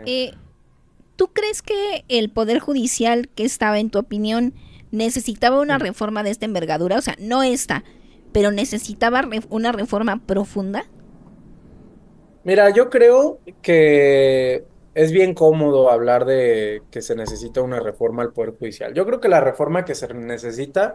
Sí. ¿Tú crees que el Poder Judicial que estaba, en tu opinión, necesitaba una reforma de esta envergadura? O sea, no esta, pero necesitaba una reforma profunda. Mira, yo creo que es bien cómodo hablar de que se necesita una reforma al Poder Judicial. Yo creo que la reforma que se necesita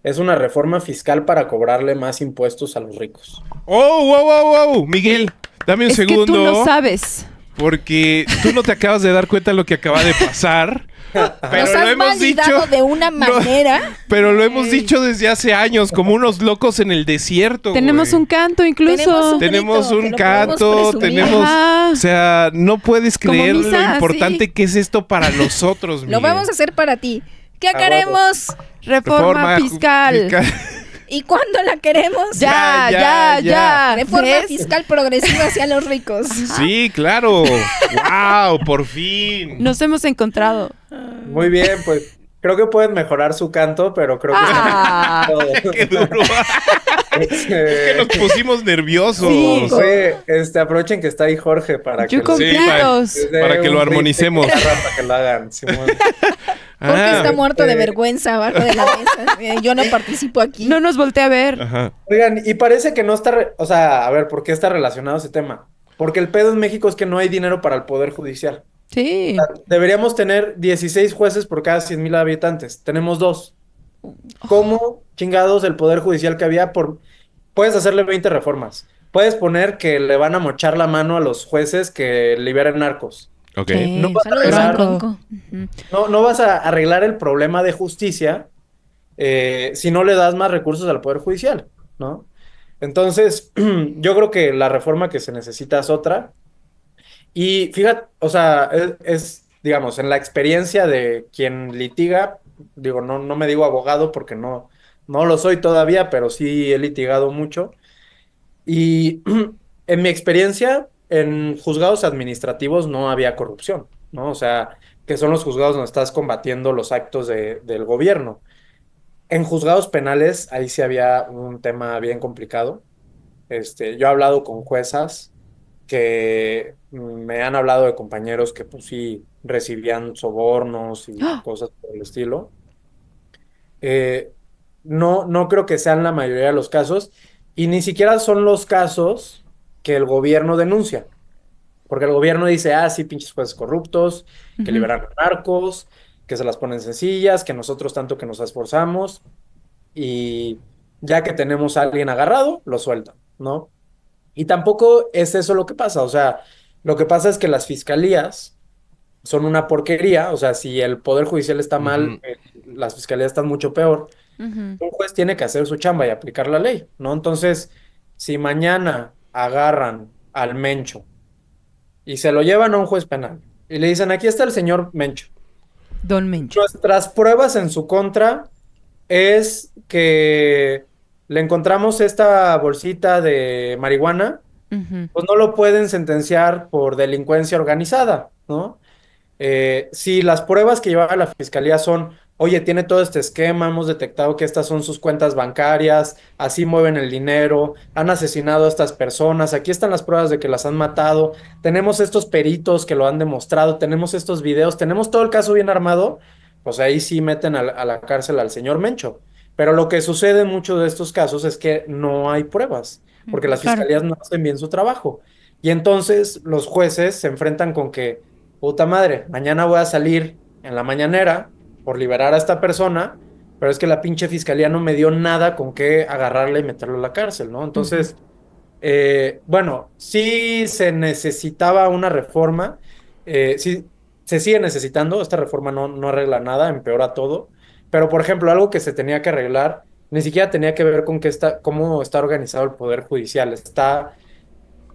es una reforma fiscal para cobrarle más impuestos a los ricos. ¡Oh, wow, wow, wow! Miguel, dame un Es segundo. que tú no sabes. Porque tú no te acabas de dar cuenta de lo que acaba de pasar. Pero Nos lo has hemos validado dicho de una manera. pero lo hemos dicho desde hace años, como unos locos en el desierto. Tenemos güey. un canto incluso. Tenemos grito, un que lo canto, podemos presumir. tenemos... Ajá. O sea, no puedes Como creer misa, lo importante sí. que es esto para nosotros, Miguel. Lo vamos a hacer para ti. ¿Qué huevo. queremos? Reforma fiscal. ¿Y cuándo la queremos? Ya. Reforma ¿Ves? fiscal progresiva hacia los ricos. Sí, claro. ¡Wow! Por fin. Nos hemos encontrado. Muy bien, pues creo que pueden mejorar su canto, pero creo que... Ah. ¡Qué duro! Es que nos pusimos nerviosos. Sí. Aprovechen que está ahí Jorge para Yo que con Sí, platos. para que lo armonicemos. Para que lo hagan, Simón. Porque está muerto de este- vergüenza abajo de la mesa. Yo no participo aquí. No nos voltea a ver. Ajá. Oigan, y parece que no está... O sea, a ver, ¿por qué está relacionado ese tema? Porque el pedo en México es que no hay dinero para el Poder Judicial. Sí. Deberíamos tener 16 jueces por cada 100,000 habitantes. Tenemos 2. ¿Cómo chingados el Poder Judicial que había por... Puedes hacerle 20 reformas. Puedes poner que le van a mochar la mano a los jueces que liberen narcos. Ok. Sí. No vas a Saludos, arreglar, Bronco. no vas a arreglar el problema de justicia si no le das más recursos al Poder Judicial, ¿no? Entonces, yo creo que la reforma que se necesita es otra. Y fíjate, o sea, digamos, en la experiencia de quien litiga, digo, no me digo abogado porque no lo soy todavía, pero sí he litigado mucho. Y en mi experiencia, en juzgados administrativos no había corrupción, ¿no? O sea, que son los juzgados donde estás combatiendo los actos del gobierno. En juzgados penales, ahí sí había un tema bien complicado. Yo he hablado con juezas que me han hablado de compañeros que pues sí recibían sobornos y ¡Ah! cosas por el estilo. Eh, no creo que sean la mayoría de los casos y ni siquiera son los casos que el gobierno denuncia, porque el gobierno dice, sí, pinches jueces corruptos, que Ujú. liberan narcos, que se las ponen sencillas, que nosotros tanto que nos esforzamos y ya que tenemos a alguien agarrado, lo sueltan, ¿no? Y tampoco es eso lo que pasa, o sea, lo que pasa es que las fiscalías son una porquería, o sea, si el Poder Judicial está mal, las fiscalías están mucho peor. Ujú. Un juez tiene que hacer su chamba y aplicar la ley, ¿no? Entonces, si mañana agarran al Mencho y se lo llevan a un juez penal y le dicen, aquí está el señor Mencho, Don Mencho. nuestras pruebas en su contra es que le encontramos esta bolsita de marihuana, Ujú. pues no lo pueden sentenciar por delincuencia organizada, ¿no? Si las pruebas que lleva la fiscalía son, oye, tiene todo este esquema, hemos detectado que estas son sus cuentas bancarias, así mueven el dinero, han asesinado a estas personas, aquí están las pruebas de que las han matado, tenemos estos peritos que lo han demostrado, tenemos estos videos, tenemos todo el caso bien armado, pues ahí sí meten a la cárcel al señor Mencho. Pero lo que sucede en muchos de estos casos es que no hay pruebas, porque las Claro. fiscalías no hacen bien su trabajo. Y entonces los jueces se enfrentan con que puta madre, mañana voy a salir en la mañanera por liberar a esta persona, pero es que la pinche fiscalía no me dio nada con qué agarrarle y meterlo a la cárcel, ¿no? Entonces, bueno, sí se necesitaba una reforma, sí se sigue necesitando, esta reforma no arregla nada, empeora todo, pero por ejemplo, algo que se tenía que arreglar, ni siquiera tenía que ver con cómo está organizado el Poder Judicial, está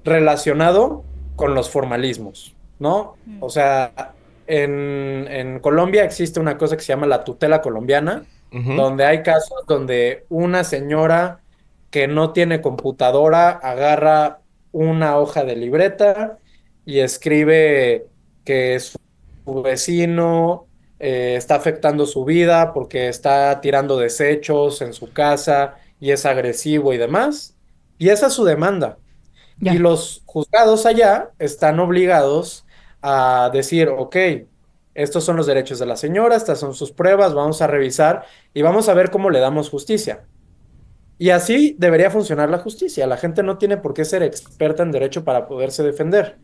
relacionado con los formalismos, ¿no? O sea, en Colombia existe una cosa que se llama la tutela colombiana, Ujú. donde hay casos donde una señora que no tiene computadora agarra una hoja de libreta y escribe que su vecino está afectando su vida porque está tirando desechos en su casa y es agresivo y demás. Y esa es su demanda. Ya. Y los juzgados allá están obligados a decir, ok, estos son los derechos de la señora, estas son sus pruebas, vamos a revisar y vamos a ver cómo le damos justicia. Y así debería funcionar la justicia. La gente no tiene por qué ser experta en derecho para poderse defender.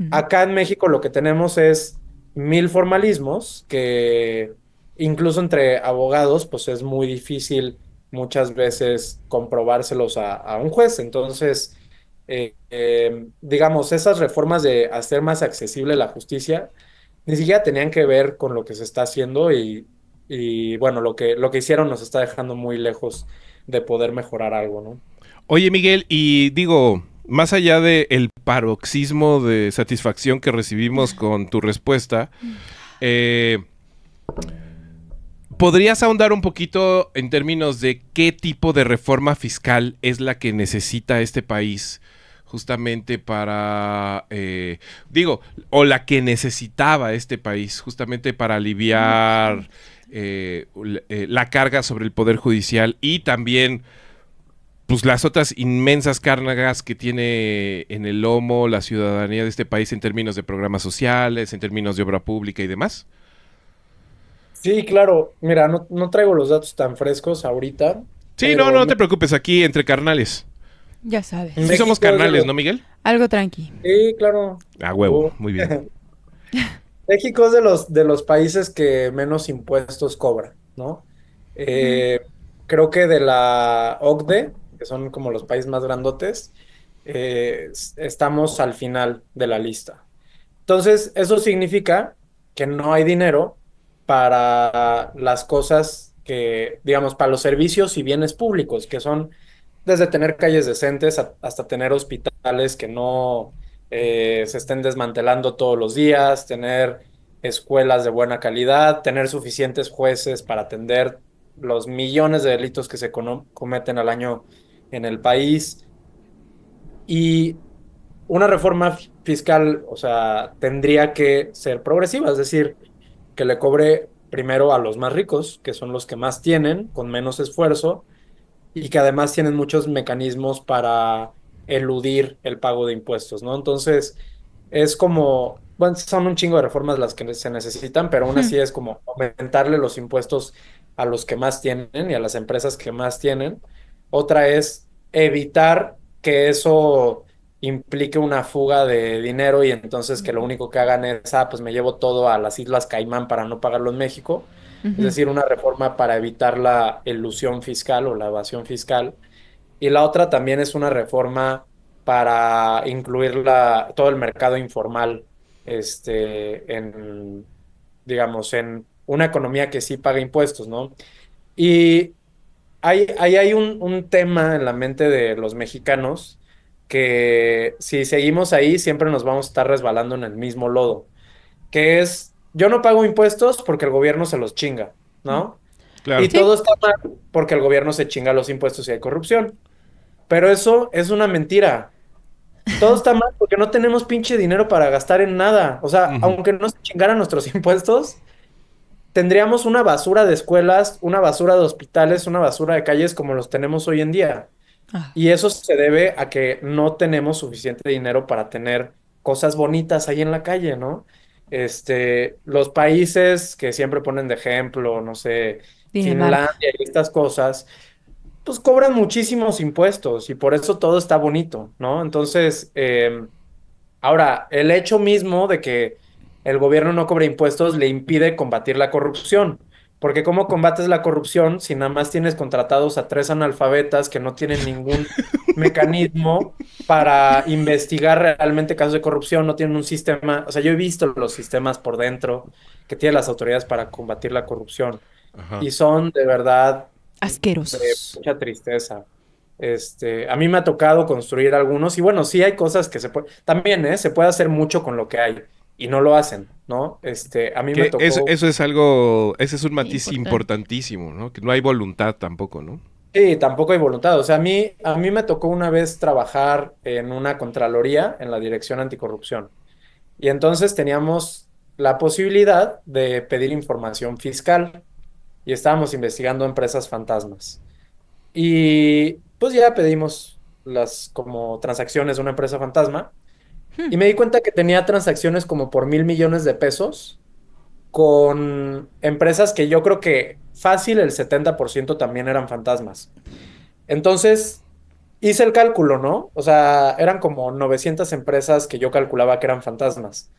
Acá en México lo que tenemos es mil formalismos que incluso entre abogados pues es muy difícil muchas veces comprobárselos a un juez. Entonces, digamos, esas reformas de hacer más accesible la justicia ni siquiera tenían que ver con lo que se está haciendo y bueno, lo que hicieron nos está dejando muy lejos de poder mejorar algo, ¿no? Oye, Miguel, y digo, más allá del paroxismo de satisfacción que recibimos con tu respuesta, eh, ¿podrías ahondar un poquito en términos de qué tipo de reforma fiscal es la que necesita este país justamente para, o la que necesitaba este país justamente para aliviar la carga sobre el Poder Judicial y también pues las otras inmensas cargas que tiene en el lomo la ciudadanía de este país en términos de programas sociales, en términos de obra pública y demás? Sí, claro. Mira, no traigo los datos tan frescos ahorita, Sí, no, pero no te preocupes, aquí entre carnales. Ya sabes. Sí México somos es de carnales, los- ¿no, Miguel? Algo tranqui. Sí, claro. A huevo, Uh. muy bien. México es de los países que menos impuestos cobra, ¿no? Eh, Creo que de la OCDE, que son como los países más grandotes, estamos al final de la lista. Entonces, eso significa que no hay dinero para las cosas que, digamos, para los servicios y bienes públicos, que son desde tener calles decentes hasta tener hospitales que no se estén desmantelando todos los días, tener escuelas de buena calidad, tener suficientes jueces para atender los millones de delitos que se cometen al año en el país. Y una reforma fiscal, o sea, tendría que ser progresiva, es decir, que le cobre primero a los más ricos, que son los que más tienen, con menos esfuerzo, y que además tienen muchos mecanismos para eludir el pago de impuestos, ¿no? Entonces, es como, bueno, son un chingo de reformas las que se necesitan, pero aún así es como aumentarle los impuestos a los que más tienen y a las empresas que más tienen. Otra es evitar que eso implique una fuga de dinero y entonces que lo único que hagan es, pues me llevo todo a las Islas Caimán para no pagarlo en México. Es Ujú. decir, una reforma para evitar la elusión fiscal o la evasión fiscal. Y la otra también es una reforma para incluir todo el mercado informal, digamos, en una economía que sí paga impuestos, ¿no? Y ahí hay un tema en la mente de los mexicanos que si seguimos ahí siempre nos vamos a estar resbalando en el mismo lodo, que es, yo no pago impuestos porque el gobierno se los chinga, ¿no? Y Claro. todo Sí. está mal porque el gobierno se chinga los impuestos y hay corrupción. Pero eso es una mentira. Todo está mal porque no tenemos pinche dinero para gastar en nada. O sea, Ujú. aunque no se chingaran nuestros impuestos, tendríamos una basura de escuelas, una basura de hospitales, una basura de calles como los tenemos hoy en día. Ah, Y eso se debe a que no tenemos suficiente dinero para tener cosas bonitas ahí en la calle, ¿no? Los países que siempre ponen de ejemplo, no sé, Dinamarca. Finlandia y estas cosas, pues cobran muchísimos impuestos y por eso todo está bonito, ¿no? Entonces, ahora, el hecho mismo de que el gobierno no cobre impuestos le impide combatir la corrupción. Porque ¿cómo combates la corrupción si nada más tienes contratados a tres analfabetas que no tienen ningún mecanismo para investigar realmente casos de corrupción? No tienen un sistema, o sea, yo he visto los sistemas por dentro que tienen las autoridades para combatir la corrupción Ajá. y son de verdad de Asquerosos. mucha tristeza. A mí me ha tocado construir algunos y bueno, sí hay cosas que se puede, también, se puede hacer mucho con lo que hay y no lo hacen, ¿no? A mí me Que tocó, eso es algo, ese es un Sí, matiz importante. importantísimo, ¿no? Que no hay voluntad tampoco, ¿no? sí, tampoco hay voluntad, o sea, a mí me tocó una vez trabajar en una contraloría en la Dirección Anticorrupción y entonces teníamos la posibilidad de pedir información fiscal y estábamos investigando empresas fantasmas. Y pues ya pedimos las como transacciones de una empresa fantasma y me di cuenta que tenía transacciones como por 1,000 millones de pesos con empresas que yo creo que fácil el 70% también eran fantasmas. Entonces, hice el cálculo, ¿no? O sea, eran como 900 empresas que yo calculaba que eran fantasmas.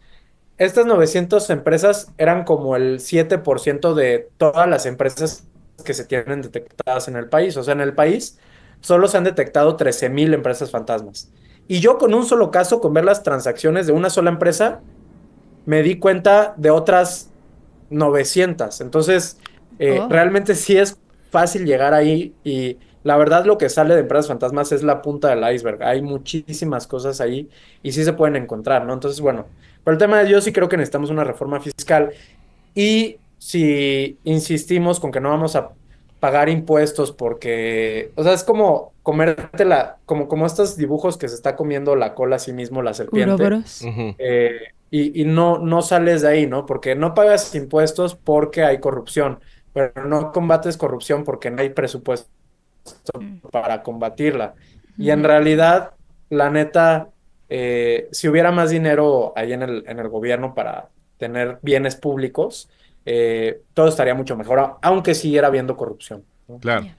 Estas 900 empresas eran como el 7% de todas las empresas que se tienen detectadas en el país. O sea, en el país solo se han detectado 13,000 empresas fantasmas. Y yo con un solo caso, con ver las transacciones de una sola empresa, me di cuenta de otras 900. Entonces, Oh. realmente sí es fácil llegar ahí y la verdad lo que sale de empresas fantasmas es la punta del iceberg. Hay muchísimas cosas ahí y sí se pueden encontrar, ¿no? Entonces, bueno, pero el tema es yo sí creo que necesitamos una reforma fiscal y si insistimos con que no vamos a pagar impuestos porque, o sea, es como comértela, como estos dibujos que se está comiendo la cola a sí mismo la serpiente Uroboros. Ujú. y no sales de ahí, ¿no? Porque no pagas impuestos porque hay corrupción, pero no combates corrupción porque no hay presupuesto Mm. para combatirla. Y en Ujú. realidad, la neta, si hubiera más dinero ahí en el gobierno para tener bienes públicos, todo estaría mucho mejor, aunque siguiera habiendo corrupción, ¿no? Claro. Ya.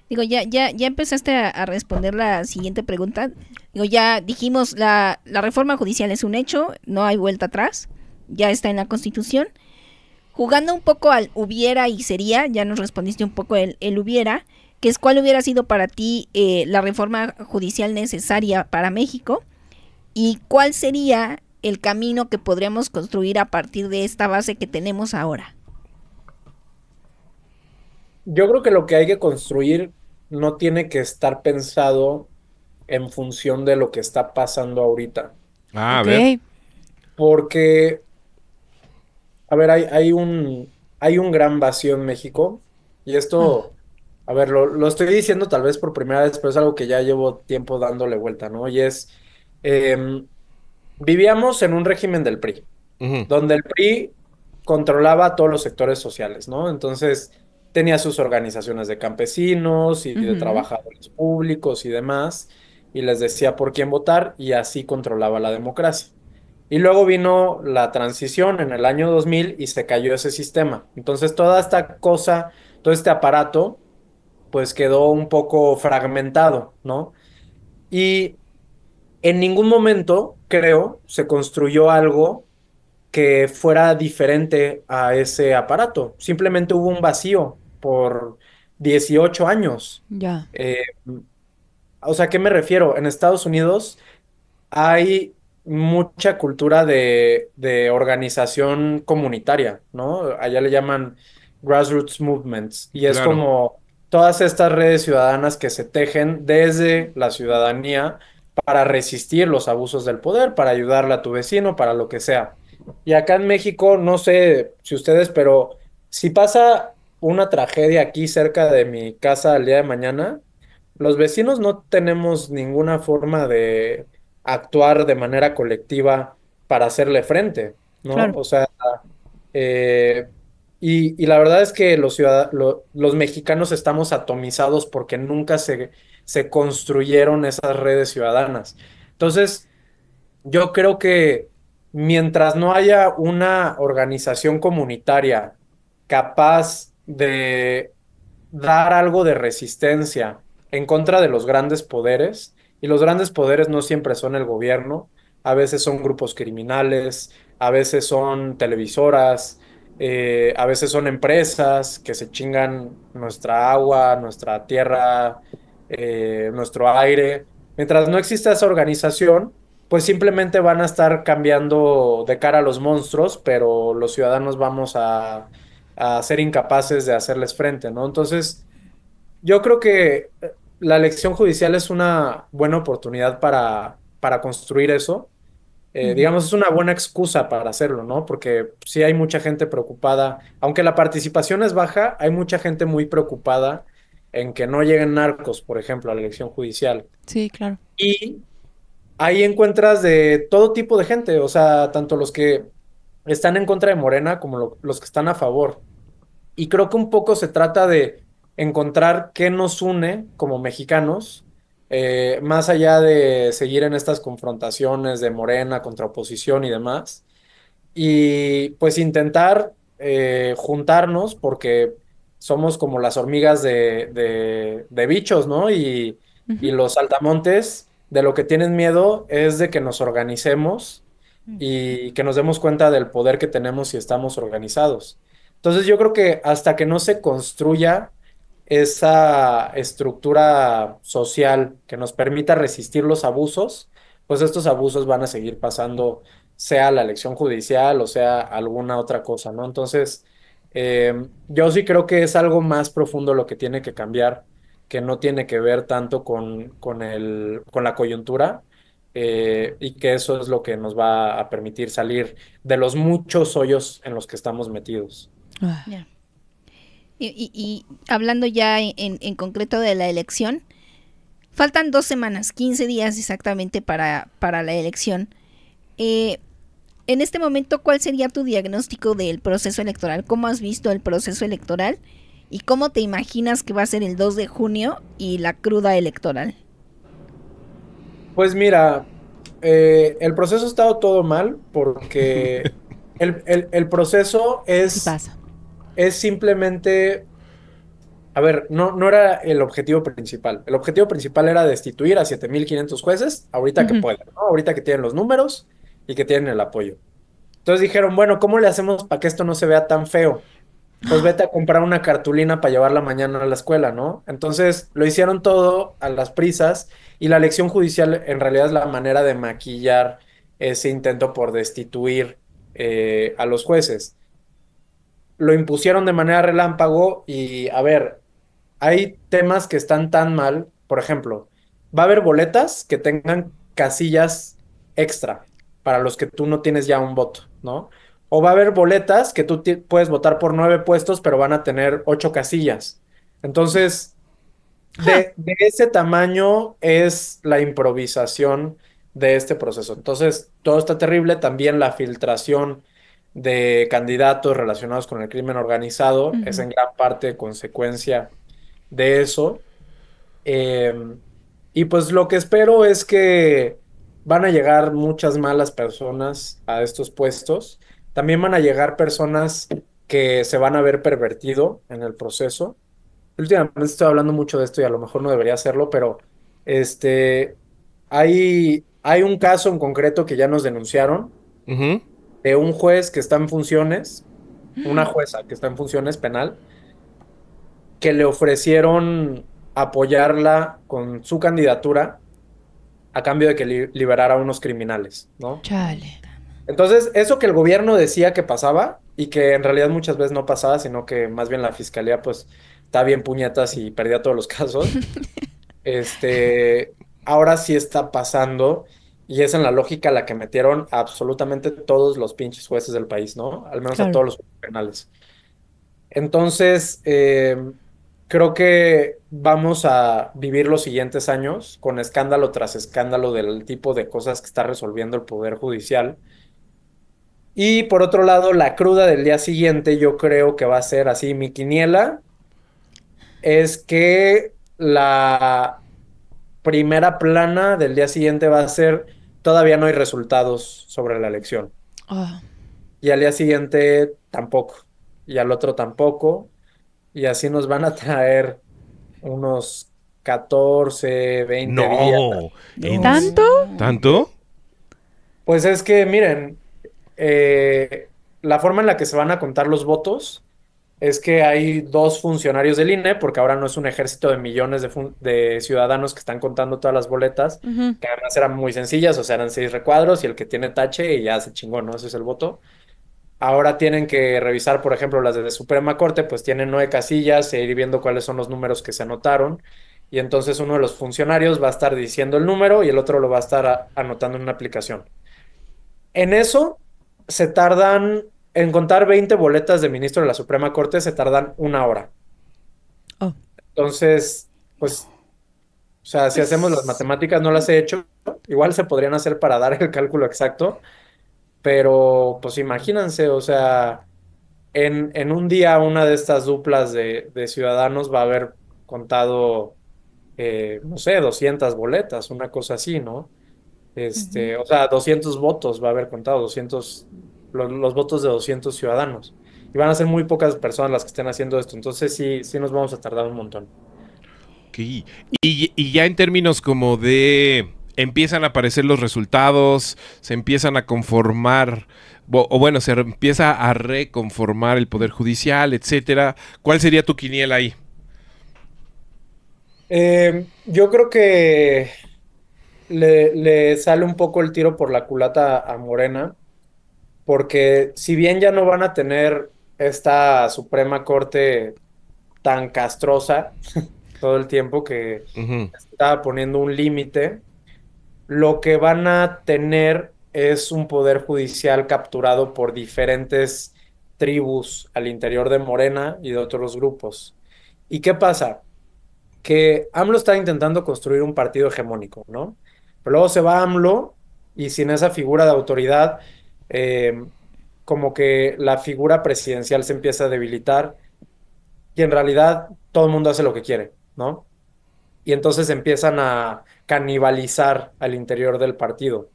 Digo, ya empezaste a responder la siguiente pregunta. Digo, ya dijimos, la reforma judicial es un hecho, no hay vuelta atrás, ya está en la Constitución. Jugando un poco al hubiera y sería, ya nos respondiste un poco el hubiera, que es cuál hubiera sido para ti la reforma judicial necesaria para México y cuál sería el camino que podríamos construir a partir de esta base que tenemos ahora. Yo creo que lo que hay que construir no tiene que estar pensado en función de lo que está pasando ahorita, Ah, a Ok. ver. porque, a ver, hay un gran vacío en México y Ah, esto, a ver, lo estoy diciendo tal vez por primera vez, pero es algo que ya llevo tiempo dándole vuelta, ¿no? Y es, em, vivíamos en un régimen del PRI, Ujú. donde el PRI controlaba todos los sectores sociales, ¿no? Entonces tenía sus organizaciones de campesinos y de ujú. trabajadores públicos y demás, y les decía por quién votar y así controlaba la democracia. Y luego vino la transición en el año 2000 y se cayó ese sistema. Entonces toda esta cosa, todo este aparato, pues quedó un poco fragmentado, ¿no? Y en ningún momento, creo, se construyó algo que fuera diferente a ese aparato. Simplemente hubo un vacío por 18 años. Ya. Eh, o sea, ¿a qué me refiero? En Estados Unidos hay mucha cultura de organización comunitaria, ¿no? Allá le llaman grassroots movements y es Claro. como todas estas redes ciudadanas que se tejen desde la ciudadanía para resistir los abusos del poder, para ayudarle a tu vecino, para lo que sea. Y acá en México, no sé si ustedes, pero si pasa una tragedia aquí cerca de mi casa el día de mañana, los vecinos no tenemos ninguna forma de actuar de manera colectiva para hacerle frente, ¿no? Claro. O sea, eh, y la verdad es que los mexicanos estamos atomizados porque nunca se construyeron esas redes ciudadanas. Entonces, yo creo que mientras no haya una organización comunitaria capaz de dar algo de resistencia en contra de los grandes poderes, y los grandes poderes no siempre son el gobierno, a veces son grupos criminales, a veces son televisoras, a veces son empresas que se chingan nuestra agua, nuestra tierra, nuestro aire. Mientras no exista esa organización, pues simplemente van a estar cambiando de cara a los monstruos, pero los ciudadanos vamos a ser incapaces de hacerles frente, ¿no? Entonces, yo creo que la elección judicial es una buena oportunidad para construir eso. Ujú. Digamos, es una buena excusa para hacerlo, ¿no? Porque sí hay mucha gente preocupada, aunque la participación es baja, hay mucha gente muy preocupada en que no lleguen narcos, por ejemplo, a la elección judicial. Sí, claro. Y ahí encuentras de todo tipo de gente, o sea, tanto los que están en contra de Morena como los que están a favor. Y creo que un poco se trata de encontrar qué nos une como mexicanos más allá de seguir en estas confrontaciones de Morena contra oposición y demás, y pues intentar juntarnos porque somos como las hormigas de bichos, ¿no? Y Ujú. los saltamontes de lo que tienen miedo es de que nos organicemos y que nos demos cuenta del poder que tenemos si estamos organizados. Entonces yo creo que hasta que no se construya esa estructura social que nos permita resistir los abusos, pues estos abusos van a seguir pasando, sea la elección judicial o sea alguna otra cosa, ¿no? Entonces, yo sí creo que es algo más profundo lo que tiene que cambiar, que no tiene que ver tanto con la coyuntura, y que eso es lo que nos va a permitir salir de los muchos hoyos en los que estamos metidos. Ah, Ya. Y hablando ya en concreto de la elección, faltan 2 semanas, 15 días exactamente para la elección. Eh, en este momento, ¿cuál sería tu diagnóstico del proceso electoral? ¿Cómo has visto el proceso electoral? ¿Y cómo te imaginas que va a ser el 2 de junio y la cruda electoral? Pues mira, el proceso ha estado todo mal porque el proceso sí pasa. es simplemente, a ver, no era el objetivo principal. El objetivo principal era destituir a 7.500 jueces, ahorita que Ujú. pueden, ¿no? Ahorita que tienen los números y que tienen el apoyo. Entonces dijeron, bueno, ¿cómo le hacemos para que esto no se vea tan feo? Pues vete a comprar una cartulina para llevarla mañana a la escuela, ¿no? Entonces lo hicieron todo a las prisas y la elección judicial en realidad es la manera de maquillar ese intento por destituir a los jueces. Lo impusieron de manera relámpago y, a ver, hay temas que están tan mal, por ejemplo, va a haber boletas que tengan casillas extra para los que tú no tienes ya un voto, ¿no? O va a haber boletas que tú puedes votar por 9 puestos, pero van a tener 8 casillas. Entonces, Ja. de ese tamaño es la improvisación de este proceso. Entonces, todo está terrible. También la filtración de candidatos relacionados con el crimen organizado es Ujú. en gran parte consecuencia de eso. Y pues lo que espero es que van a llegar muchas malas personas a estos puestos. También van a llegar personas que se van a ver pervertido en el proceso. Últimamente estoy hablando mucho de esto y a lo mejor no debería hacerlo, pero este, hay un caso en concreto que ya nos denunciaron Ujú. de un juez que está en funciones, una jueza que está en funciones penal, que le ofrecieron apoyarla con su candidatura a cambio de que liberara a unos criminales, ¿no? Chale. Entonces, eso que el gobierno decía que pasaba y que en realidad muchas veces no pasaba, sino que más bien la fiscalía pues está bien puñetas y perdía todos los casos, ahora sí está pasando y es en la lógica la que metieron a absolutamente todos los pinches jueces del país, ¿no? Al menos a Claro. todos los penales. Entonces, creo que vamos a vivir los siguientes años con escándalo tras escándalo del tipo de cosas que está resolviendo el Poder Judicial. Y por otro lado, la cruda del día siguiente, yo creo que va a ser así. Mi quiniela es que la primera plana del día siguiente va a ser todavía no hay resultados sobre la elección. Ah, Y al día siguiente tampoco. Y al otro tampoco. Y así nos van a traer unos 14 20 días. No. ¿tanto? ¿Tanto? Pues es que, miren, la forma en la que se van a contar los votos es que hay dos funcionarios del INE, porque ahora no es un ejército de millones de ciudadanos que están contando todas las boletas, Ujú. que además eran muy sencillas, o sea, eran 6 recuadros y el que tiene tache y ya se chingó, ¿no? Ese es el voto. Ahora tienen que revisar, por ejemplo, las de la Suprema Corte, pues tienen 9 casillas e ir viendo cuáles son los números que se anotaron. Y entonces uno de los funcionarios va a estar diciendo el número y el otro lo va a estar anotando en una aplicación. En eso se tardan, en contar 20 boletas de ministro de la Suprema Corte, se tardan 1 hora. Oh, Entonces, pues, o sea, si hacemos las pues matemáticas, no las he hecho, igual se podrían hacer para dar el cálculo exacto, pero pues imagínense, o sea, en un día una de estas duplas de ciudadanos va a haber contado no sé, 200 boletas, una cosa así, ¿no? O sea, 200 votos va a haber contado, 200, los votos de 200 ciudadanos. Y van a ser muy pocas personas las que estén haciendo esto, entonces sí, sí nos vamos a tardar un montón. Ok. Y ya en términos como de empiezan a aparecer los resultados, se empiezan a conformar, o bueno, se empieza a reconformar el Poder Judicial, etcétera. ¿Cuál sería tu quiniela ahí? Yo creo que le sale un poco el tiro por la culata a Morena, porque si bien ya no van a tener esta Suprema Corte tan castrosa todo el tiempo que Ujú. estaba poniendo un límite, lo que van a tener es un poder judicial capturado por diferentes tribus al interior de Morena y de otros grupos. ¿Y qué pasa? Que AMLO está intentando construir un partido hegemónico, ¿no? Pero luego se va AMLO y sin esa figura de autoridad, eh, como que la figura presidencial se empieza a debilitar y en realidad todo el mundo hace lo que quiere, ¿no? Y entonces empiezan a canibalizar al interior del partido.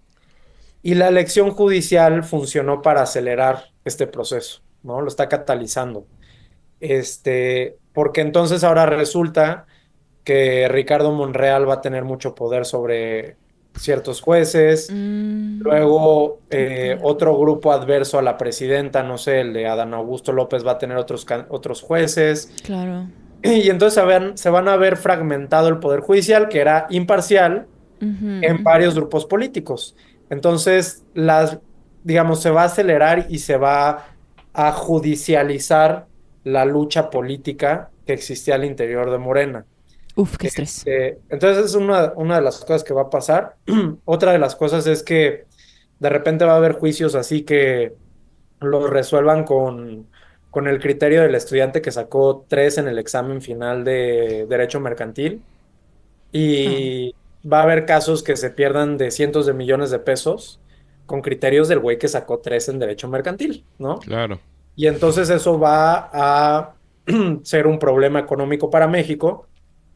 Y la elección judicial funcionó para acelerar este proceso, ¿no? Lo está catalizando. Porque entonces ahora resulta que Ricardo Monreal va a tener mucho poder sobre ciertos jueces. Mm, Luego, ok. otro grupo adverso a la presidenta, no sé, el de Adán Augusto López va a tener otros jueces. Claro. Y entonces se van a ver fragmentado el poder judicial, que era imparcial, Ujú, en ujú. varios grupos políticos. Entonces, digamos, se va a acelerar y se va a judicializar la lucha política que existía al interior de Morena. Uf, qué estrés. Entonces es una de las cosas que va a pasar. Otra de las cosas es que de repente va a haber juicios así que los resuelvan con el criterio del estudiante que sacó 3 en el examen final de Derecho Mercantil. Ah, Y va a haber casos que se pierdan de cientos de millones de pesos con criterios del güey que sacó 3 en Derecho Mercantil, ¿no? Claro. Y entonces eso va a ser un problema económico para México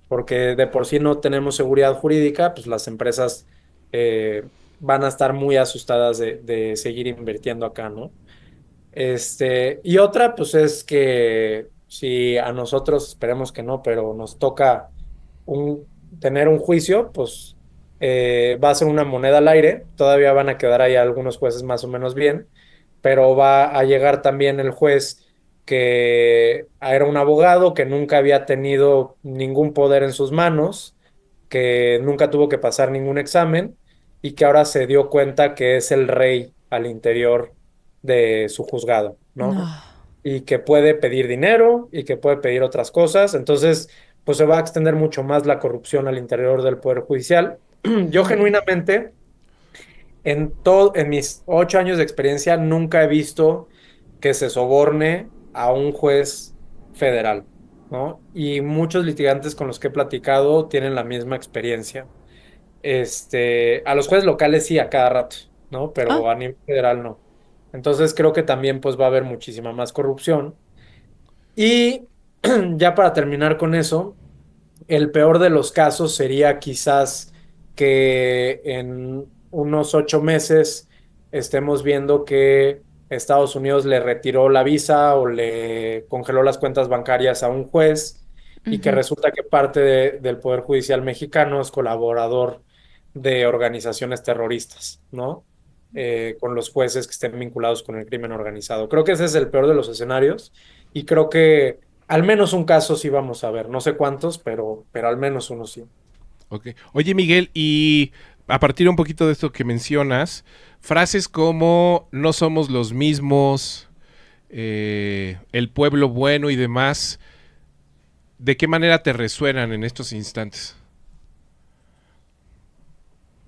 porque de por sí no tenemos seguridad jurídica, pues las empresas van a estar muy asustadas de seguir invirtiendo acá, ¿no? Y otra, pues es que si a nosotros, esperemos que no, pero nos toca tener un juicio, pues va a ser una moneda al aire, todavía van a quedar ahí algunos jueces más o menos bien, pero va a llegar también el juez que era un abogado que nunca había tenido ningún poder en sus manos, que nunca tuvo que pasar ningún examen y que ahora se dio cuenta que es el rey al interior de su juzgado, no. ¿no? Y que puede pedir dinero y que puede pedir otras cosas. Entonces, pues se va a extender mucho más la corrupción al interior del Poder Judicial. Yo Ujú. genuinamente, en mis 8 años de experiencia, nunca he visto que se soborne a un juez federal, ¿no? Y muchos litigantes con los que he platicado tienen la misma experiencia. A los jueces locales sí, a cada rato, ¿no? Ah, Pero a nivel federal no. Entonces creo que también pues va a haber muchísima más corrupción. Y ya para terminar con eso, el peor de los casos sería quizás que en unos 8 meses estemos viendo que Estados Unidos le retiró la visa o le congeló las cuentas bancarias a un juez y que ujú. resulta que parte del Poder Judicial mexicano es colaborador de organizaciones terroristas, ¿no? Con los jueces que estén vinculados con el crimen organizado. Creo que ese es el peor de los escenarios y creo que al menos un caso sí vamos a ver, no sé cuántos, pero al menos uno sí. Ok. Oye, Miguel, y a partir un poquito de esto que mencionas, frases como no somos los mismos, el pueblo bueno y demás, ¿de qué manera te resuenan en estos instantes?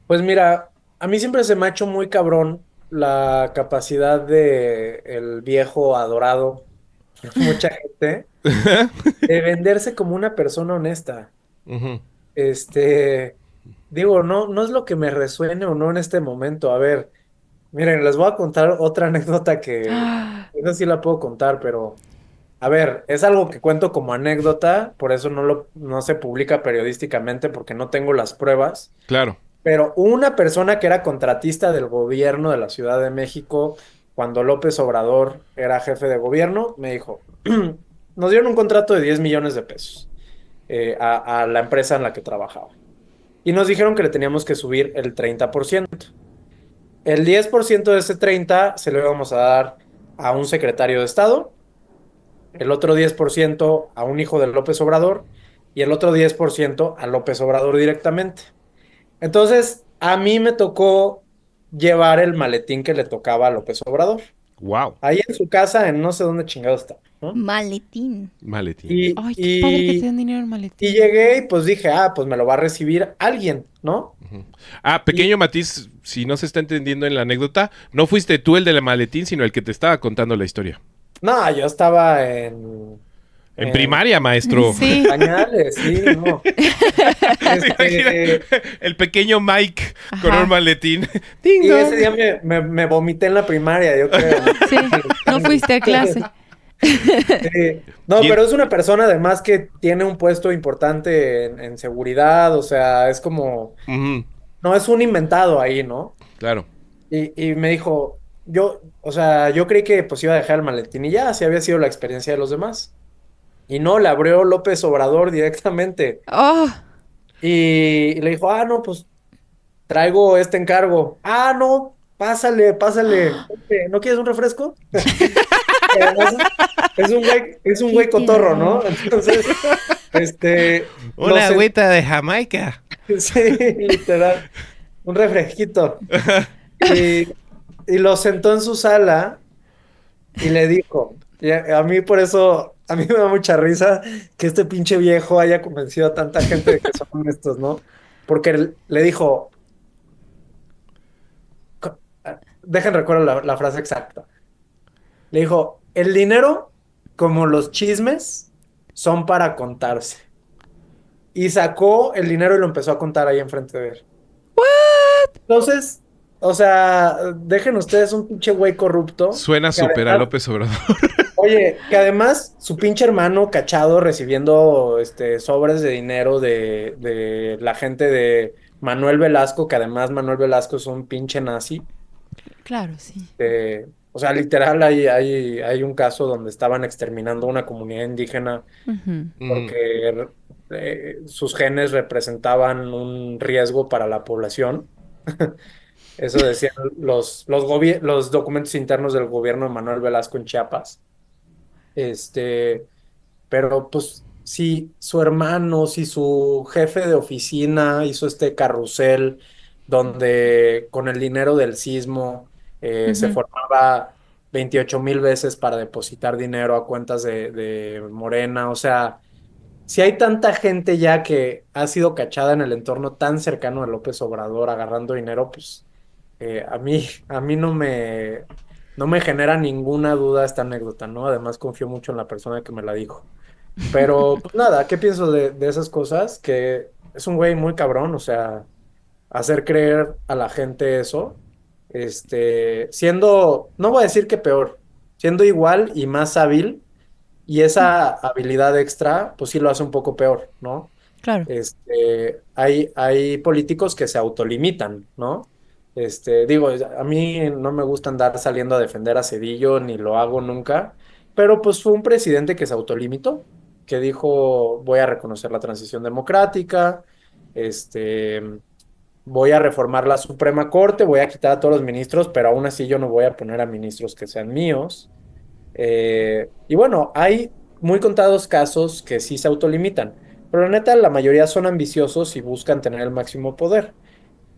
Pues mira, a mí siempre se me ha hecho muy cabrón la capacidad de el viejo adorado por mucha gente de venderse como una persona honesta. Ujú. Este, digo, no es lo que me resuene o no en este momento. A ver, miren, les voy a contar otra anécdota que Ah, esa sí la puedo contar, pero A ver, es algo que cuento como anécdota, por eso no se publica periodísticamente porque no tengo las pruebas. Claro. Pero una persona que era contratista del gobierno de la Ciudad de México cuando López Obrador era jefe de gobierno, me dijo, nos dieron un contrato de 10 millones de pesos a la empresa en la que trabajaba. Y nos dijeron que le teníamos que subir el 30%. El 10% de ese 30 se lo íbamos a dar a un secretario de Estado, el otro 10% a un hijo de López Obrador y el otro 10% a López Obrador directamente. Entonces, a mí me tocó llevar el maletín que le tocaba a López Obrador. Wow. Ahí en su casa, en no sé dónde chingado está, ¿no? Maletín. Maletín. Y, Ay, qué padre que te y, den dinero en maletín. y llegué y pues dije, pues me lo va a recibir alguien, ¿no? Pequeño matiz, si no se está entendiendo en la anécdota, no fuiste tú el del maletín, sino el que te estaba contando la historia. No, yo estaba en En primaria, maestro. Sí. pañales, sí, no. El pequeño Mike con Ajá. un maletín. Ding Y dong. ese día me vomité en la primaria, yo creo. Sí, no fuiste a clase. Sí. No, Y- pero es una persona además que tiene un puesto importante en seguridad, o sea, es como, Ujú, no es un inventado ahí, ¿no? claro. Y me dijo, o sea, yo creí que pues iba a dejar el maletín y ya, así había sido la experiencia de los demás. Y no, le abrió López Obrador directamente. Oh, Y le dijo, no, pues traigo este encargo. No, pásale. ¿No quieres un refresco? Y además, es un güey Qué cotorro, ¿no? tierno. Entonces, lo Una sen- agüita de Jamaica. sí, literal, un refresquito. Y, y lo sentó en su sala y le dijo, y a mí por eso, a mí me da mucha risa que este pinche viejo haya convencido a tanta gente de que son honestos, ¿no? Porque le dijo, dejen recuerdo la frase exacta. Le dijo, el dinero, como los chismes, son para contarse. Y sacó el dinero y lo empezó a contar ahí enfrente de él. Entonces, o sea, dejen ustedes un pinche güey corrupto. Suena Que súper a además, López Obrador. oye, que además su pinche hermano cachado recibiendo sobres de dinero de la gente de Manuel Velasco, que además Manuel Velasco es un pinche nazi. claro, sí. O sea, literal, hay un caso donde estaban exterminando una comunidad indígena Ujú. porque sus genes representaban un riesgo para la población. Eso decían los documentos internos del gobierno de Manuel Velasco en Chiapas. Pero pues si su hermano, si su jefe de oficina hizo este carrusel donde con el dinero del sismo se Ujú. formaba 28,000 veces para depositar dinero a cuentas de Morena, o sea, si hay tanta gente ya que ha sido cachada en el entorno tan cercano a López Obrador agarrando dinero, pues a mí no me genera ninguna duda esta anécdota, ¿no? Además confío mucho en la persona que me la dijo. Pero pues nada, ¿qué pienso de esas cosas? Que es un güey muy cabrón, o sea, hacer creer a la gente eso, siendo, no voy a decir que peor, siendo igual y más hábil, y esa habilidad extra, pues sí lo hace un poco peor, ¿no? Claro. Hay políticos que se autolimitan, ¿no? Digo, a mí no me gusta andar saliendo a defender a Cedillo, ni lo hago nunca, pero pues fue un presidente que se autolimitó, que dijo, voy a reconocer la transición democrática, este, voy a reformar la Suprema Corte, voy a quitar a todos los ministros, pero aún así yo no voy a poner a ministros que sean míos. Y bueno, hay muy contados casos que sí se autolimitan, pero la neta, la mayoría son ambiciosos y buscan tener el máximo poder.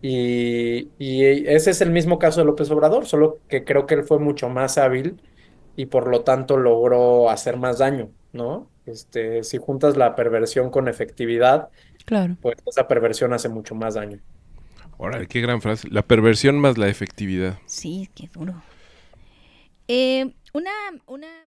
Y ese es el mismo caso de López Obrador, solo que creo que él fue mucho más hábil y por lo tanto logró hacer más daño, ¿no? Si juntas la perversión con efectividad, Claro. pues esa perversión hace mucho más daño. Órale, qué gran frase. La perversión más la efectividad. Sí, qué duro. Una